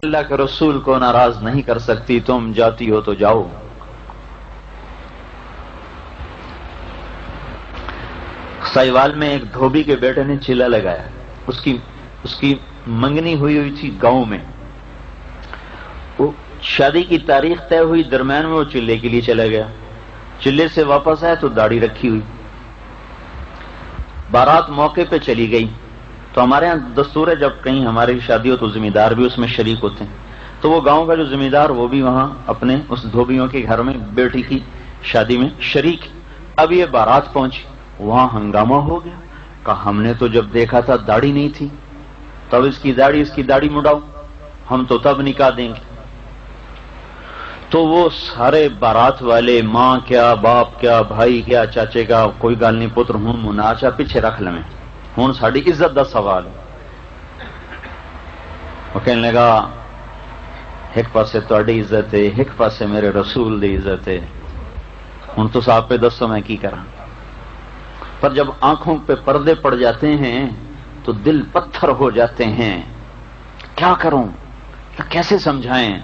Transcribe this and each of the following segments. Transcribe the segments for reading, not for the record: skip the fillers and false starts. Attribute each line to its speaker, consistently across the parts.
Speaker 1: اللہ کے رسول کو ناراض نہیں کر سکتی، تم جاتی ہو تو جاؤ۔ سائیوال میں ایک دھوبی کے بیٹے نے چیلا لگایا، اس کی منگنی ہوئی تھی گاؤں میں، وہ شادی کی تاریخ طے ہوئی، درمیان میں وہ چلے کے لیے چلا گیا، چلے سے واپس آیا تو داڑھی رکھی ہوئی، بارات موقع پہ چلی گئی۔ تو ہمارے ہاں دستور ہے جب کہیں ہماری شادی ہو تو ذمہ دار بھی اس میں شریک ہوتے ہیں، تو وہ گاؤں کا جو ذمہ دار وہ بھی وہاں اپنے اس دھوبیوں کے گھر میں بیٹی کی شادی میں شریک۔ اب یہ بارات پہنچی، وہاں ہنگامہ ہو گیا، کہا ہم نے تو جب دیکھا تھا داڑھی نہیں تھی، تب اس کی داڑھی مڈاؤ، ہم تو تب نکاح دیں گے۔ تو وہ سارے بارات والے، ماں کیا، باپ کیا، بھائی کیا، چاچے کا کوئی گل نہیں، پتر ہوں مناچا پیچھے رکھ لیں، ہوں ساری عزت دا سوال ہے۔ وہ کہنے لگا ایک پاسے تہاڈی عزت ہے، ایک پاسے میرے رسول دی عزت ہے، ہوں تو آپ پہ دسو میں کی کراں۔ پر جب آنکھوں پہ پردے پڑ جاتے ہیں تو دل پتھر ہو جاتے ہیں، کیا کروں، کیسے سمجھائیں،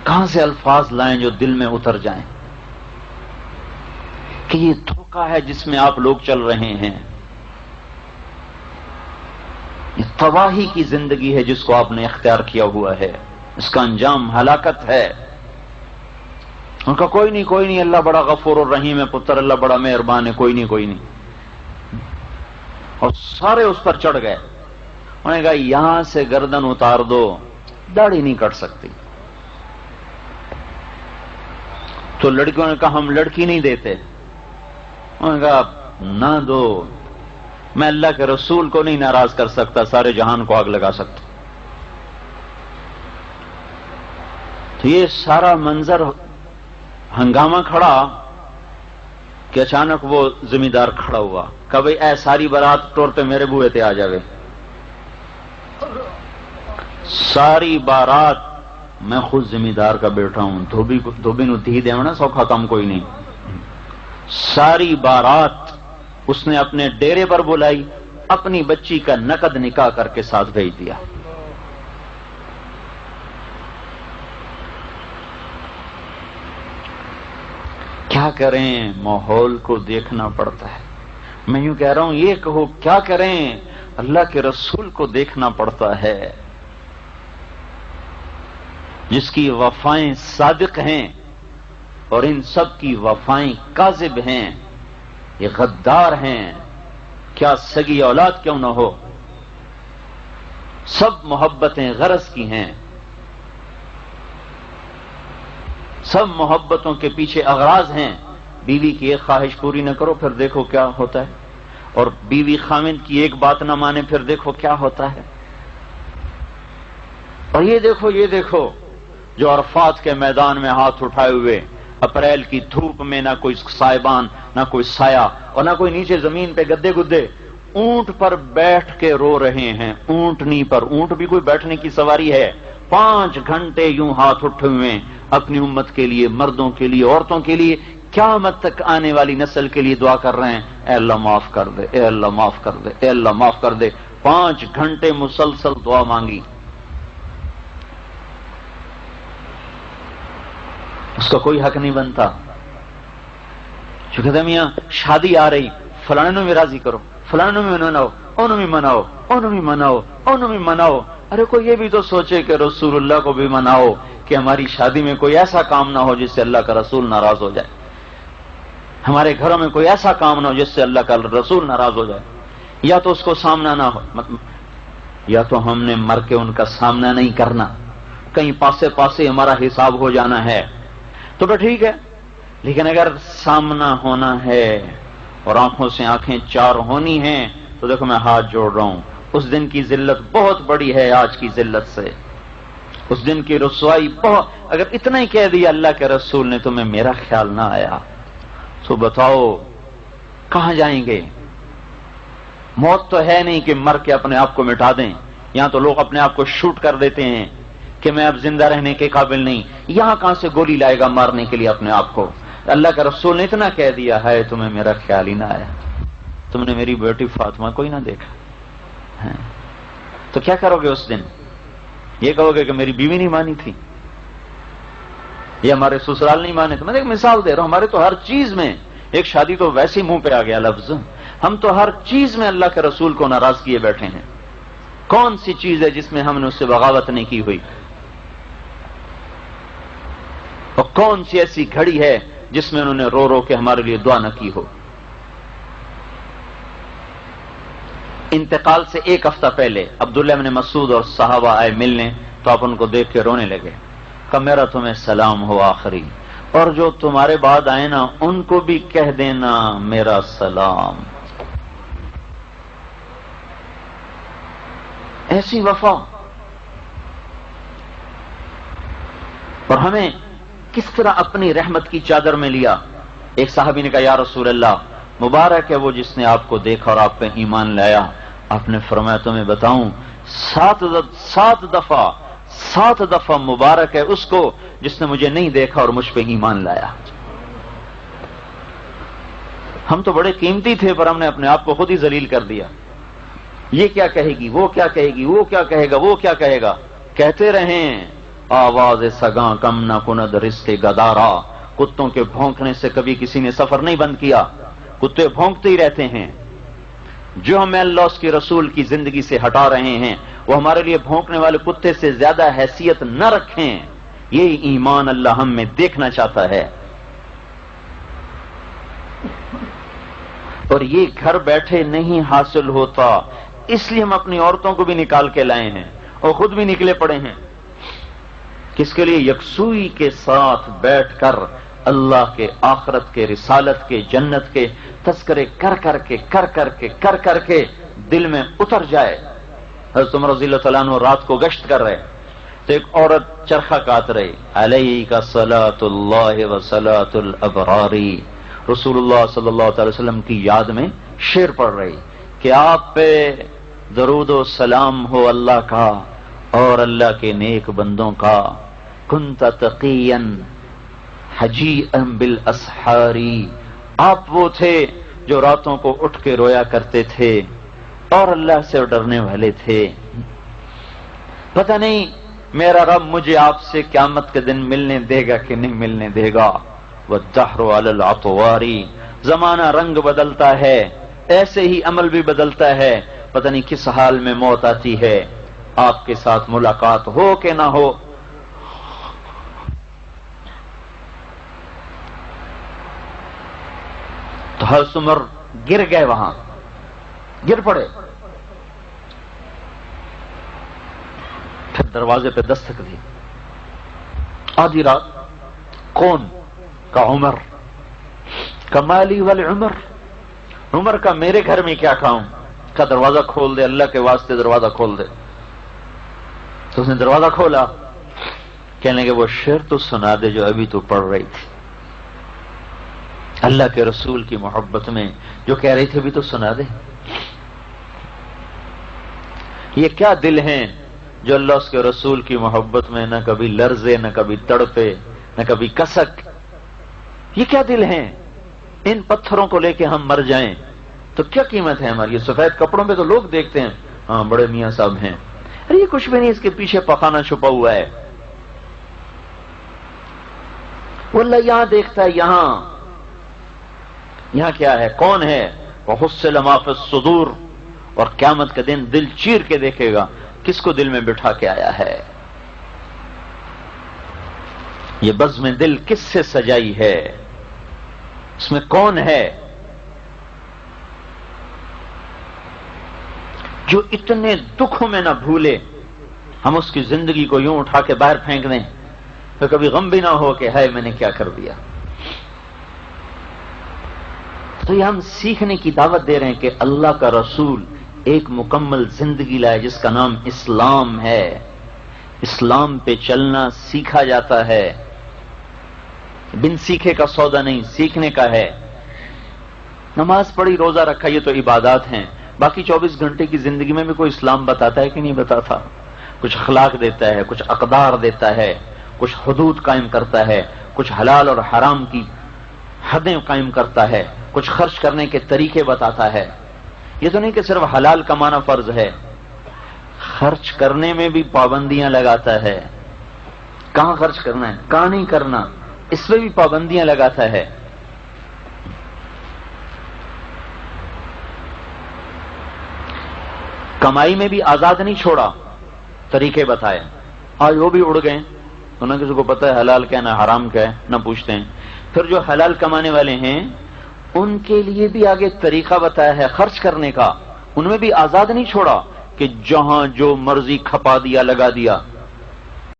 Speaker 1: کہاں سے الفاظ لائیں جو دل میں اتر جائیں کہ یہ دھوکہ ہے جس میں آپ لوگ چل رہے ہیں، یہ تباہی کی زندگی ہے جس کو آپ نے اختیار کیا ہوا ہے، اس کا انجام ہلاکت ہے۔ ان کا کوئی نہیں، اللہ بڑا غفور الرحیم ہے پتر، اللہ بڑا مہربان ہے، کوئی نہیں، اور سارے اس پر چڑھ گئے۔ انہوں نے کہا یہاں سے گردن اتار دو، داڑھی نہیں کٹ سکتی۔ تو لڑکیوں نے کہا ہم لڑکی نہیں دیتے۔ انہوں نے کہا نہ دو، میں اللہ کے رسول کو نہیں ناراض کر سکتا، سارے جہان کو آگ لگا سکتا۔ تو یہ سارا منظر ہنگامہ کھڑا کہ اچانک وہ ذمہ دار کھڑا ہوا، کہا بھئی اے ساری بارات طور پہ میرے بوئے تے آ جاوے، ساری بارات میں خود ذمہ دار کا بیٹھا ہوں، دھوبی نو دھی دیونا سوکھا کام کوئی نہیں۔ ساری بارات اس نے اپنے ڈیرے پر بلائی، اپنی بچی کا نقد نکاح کر کے ساتھ بھیج دیا۔ کیا کریں، ماحول کو دیکھنا پڑتا ہے۔ میں یوں کہہ رہا ہوں یہ کہو کیا کریں، اللہ کے رسول کو دیکھنا پڑتا ہے جس کی وفائیں صادق ہیں اور ان سب کی وفائیں کاذب ہیں، یہ غدار ہیں، کیا سگی اولاد کیوں نہ ہو، سب محبتیں غرض کی ہیں، سب محبتوں کے پیچھے اغراض ہیں۔ بیوی کی ایک خواہش پوری نہ کرو پھر دیکھو کیا ہوتا ہے، اور بیوی خاوند کی ایک بات نہ مانے پھر دیکھو کیا ہوتا ہے۔ اور یہ دیکھو جو عرفات کے میدان میں ہاتھ اٹھائے ہوئے، اپریل کی دھوپ میں نہ کوئی سائبان، نہ کوئی سایہ، اور نہ کوئی نیچے زمین پہ گدے گدے، اونٹ پر بیٹھ کے رو رہے ہیں، اونٹنی پر، اونٹ بھی کوئی بیٹھنے کی سواری ہے، 5 گھنٹے یوں ہاتھ اٹھے ہوئے اپنی امت کے لیے، مردوں کے لیے، عورتوں کے لیے، قیامت تک آنے والی نسل کے لیے دعا کر رہے ہیں، اے اللہ معاف کر دے، اے اللہ معاف کر دے، اے اللہ معاف کر دے۔ 5 گھنٹے مسلسل دعا مانگی، اس کا کوئی حق نہیں بنتا۔ جو کہتے ہیں میاں شادی آ رہی، فلانے میں راضی کرو، فلانے میں مناؤ، انہوں میں مناؤ، انہوں میں مناؤ، انہوں میں مناؤ۔ ارے کوئی یہ بھی تو سوچے کہ رسول اللہ کو بھی مناؤ کہ ہماری شادی میں کوئی ایسا کام نہ ہو جس سے اللہ کا رسول ناراض ہو جائے، ہمارے گھروں میں کوئی ایسا کام نہ ہو جس سے اللہ کا رسول ناراض ہو جائے، یا تو اس کو سامنا نہ ہو، یا تو ہم نے مر کے ان کا سامنا نہیں کرنا، کہیں پاسے ہمارا حساب ہو جانا ہے تو ٹھیک ہے، لیکن اگر سامنا ہونا ہے اور آنکھوں سے آنکھیں چار ہونی ہیں تو دیکھو میں ہاتھ جوڑ رہا ہوں، اس دن کی ذلت بہت بڑی ہے آج کی ذلت سے، اس دن کی رسوائی بہت۔ اگر اتنا ہی کہہ دیا اللہ کے رسول نے تمہیں میرا خیال نہ آیا تو بتاؤ کہاں جائیں گے؟ موت تو ہے نہیں کہ مر کے اپنے آپ کو مٹا دیں، یہاں تو لوگ اپنے آپ کو شوٹ کر دیتے ہیں کہ میں اب زندہ رہنے کے قابل نہیں، یہاں کہاں سے گولی لائے گا مارنے کے لیے اپنے آپ کو؟ اللہ کا رسول نے اتنا کہہ دیا ہے تمہیں میرا خیال ہی نہ آیا، تم نے میری بیٹی فاطمہ کو ہی نہ دیکھا، تو کیا کرو گے اس دن؟ یہ کہو گے کہ میری بیوی نہیں مانی تھی، یہ ہمارے سسرال نہیں مانے تھے. میں ایک مثال دے رہا ہوں، ہمارے تو ہر چیز میں، ایک شادی تو ویسے ہی منہ پہ آ گیا لفظ، ہم تو ہر چیز میں اللہ کے رسول کو ناراض کیے بیٹھے ہیں. کون سی چیز ہے جس میں ہم نے اس سے بغاوت نہیں کی ہوئی؟ اور کون سی ایسی گھڑی ہے جس میں انہوں نے رو رو کے ہمارے لیے دعا نہ کی ہو؟ انتقال سے ایک ہفتہ پہلے عبداللہ بن مسعود اور صحابہ آئے ملنے، تو آپ ان کو دیکھ کے رونے لگے. کہ میرا تمہیں سلام ہو آخری، اور جو تمہارے بعد آئے نا ان کو بھی کہہ دینا میرا سلام. ایسی وفا. اور ہمیں کس طرح اپنی رحمت کی چادر میں لیا. ایک صحابی نے کہا یا رسول اللہ، مبارک ہے وہ جس نے آپ کو دیکھا اور آپ پہ ایمان لایا. آپ نے فرمایا تمہیں بتاؤں، 7 دفعہ مبارک ہے اس کو جس نے مجھے نہیں دیکھا اور مجھ پہ ایمان لایا. ہم تو بڑے قیمتی تھے پر ہم نے اپنے آپ کو خود ہی ذلیل کر دیا. یہ کیا کہے گی، وہ کیا کہے گی، وہ کیا کہے گا، وہ کیا کہے گا. کہتے رہیں آواز سگاں کم نہ کند رشتے گدارا. کتوں کے بھونکنے سے کبھی کسی نے سفر نہیں بند کیا، کتے بھونکتے ہی رہتے ہیں. جو ہمیں اللہ اس کے رسول کی زندگی سے ہٹا رہے ہیں وہ ہمارے لیے بھونکنے والے کتے سے زیادہ حیثیت نہ رکھیں. یہی ایمان اللہ ہم میں دیکھنا چاہتا ہے. اور یہ گھر بیٹھے نہیں حاصل ہوتا، اس لیے ہم اپنی عورتوں کو بھی نکال کے لائے ہیں اور خود بھی نکلے پڑے ہیں. کس کے لیے؟ یکسوئی کے ساتھ بیٹھ کر اللہ کے، آخرت کے، رسالت کے، جنت کے تذکرے کر کر کے دل میں اتر جائے. حضرت عمر رضی اللہ تعالیٰ عنہ رات کو گشت کر رہے تو ایک عورت چرخہ کاٹ رہی، علیک صلاۃ اللہ و صلاۃ الابرار. رسول اللہ صلی اللہ تعالی وسلم کی یاد میں شعر پڑھ رہی کہ آپ پہ درود و سلام ہو اللہ کا اور اللہ کے نیک بندوں کا. کنت تقیا حجیئا بالاسحار. آپ وہ تھے جو راتوں کو اٹھ کے رویا کرتے تھے اور اللہ سے ڈرنے والے تھے. پتہ نہیں میرا رب مجھے آپ سے قیامت کے دن ملنے دے گا کہ نہیں ملنے دے گا. والدہر علی الاطوار. زمانہ رنگ بدلتا ہے، ایسے ہی عمل بھی بدلتا ہے. پتہ نہیں کس حال میں موت آتی ہے. آپ کے ساتھ ملاقات ہو کہ نہ ہو. تو حضرت عمر گر گئے، وہاں گر پڑے. پھر دروازے پہ دستک دی. آدھی رات. کون؟ کا عمر. کمالی والعمر. عمر کا میرے گھر میں کیا کھاؤں؟ کا دروازہ کھول دے، اللہ کے واسطے دروازہ کھول دے. تو اس نے دروازہ کھولا. کہنے کہ وہ شعر تو سنا دے جو ابھی تو پڑھ رہی تھی. اللہ کے رسول کی محبت میں جو کہہ رہی تھی ابھی تو سنا دے. یہ کیا دل ہیں جو اللہ اس کے رسول کی محبت میں نہ کبھی لرزے، نہ کبھی تڑپے، نہ کبھی کسک. یہ کیا دل ہیں؟ ان پتھروں کو لے کے ہم مر جائیں تو کیا قیمت ہے ہماری؟ یہ سفید کپڑوں پہ تو لوگ دیکھتے ہیں ہاں بڑے میاں صاحب ہیں. ارے یہ کچھ بھی نہیں، اس کے پیچھے پخانہ چھپا ہوا ہے. وہ اللہ یہاں دیکھتا ہے. یہاں کیا ہے، کون ہے؟ وحصل ما فی الصدور. اور قیامت کے دن دل چیر کے دیکھے گا کس کو دل میں بٹھا کے آیا ہے. یہ بزم دل کس سے سجائی ہے؟ اس میں کون ہے جو اتنے دکھوں میں نہ بھولے ہم اس کی زندگی کو یوں اٹھا کے باہر پھینک دیں تو کبھی غم بھی نہ ہو کہ ہے میں نے کیا کر دیا. تو یہ ہم سیکھنے کی دعوت دے رہے ہیں کہ اللہ کا رسول ایک مکمل زندگی لائے جس کا نام اسلام ہے. اسلام پہ چلنا سیکھا جاتا ہے، بن سیکھے کا سودا نہیں، سیکھنے کا ہے. نماز پڑھی، روزہ رکھا، یہ تو عبادات ہیں. باقی 24 گھنٹے کی زندگی میں بھی کوئی اسلام بتاتا ہے کہ نہیں بتاتا؟ کچھ اخلاق دیتا ہے، کچھ اقدار دیتا ہے، کچھ حدود قائم کرتا ہے، کچھ حلال اور حرام کی حدیں قائم کرتا ہے، کچھ خرچ کرنے کے طریقے بتاتا ہے. یہ تو نہیں کہ صرف حلال کمانا فرض ہے، خرچ کرنے میں بھی پابندیاں لگاتا ہے. کہاں خرچ کرنا ہے، کہاں نہیں کرنا، اس پہ بھی پابندیاں لگاتا ہے. کمائی میں بھی آزاد نہیں چھوڑا، طریقے بتائے. آج وہ بھی اڑ گئے، تو نہ کسی کو پتہ ہے حلال کیا نہ حرام کیا ہے، نہ پوچھتے ہیں. پھر جو حلال کمانے والے ہیں ان کے لیے بھی آگے طریقہ بتایا ہے خرچ کرنے کا. ان میں بھی آزاد نہیں چھوڑا کہ جہاں جو مرضی کھپا دیا لگا دیا.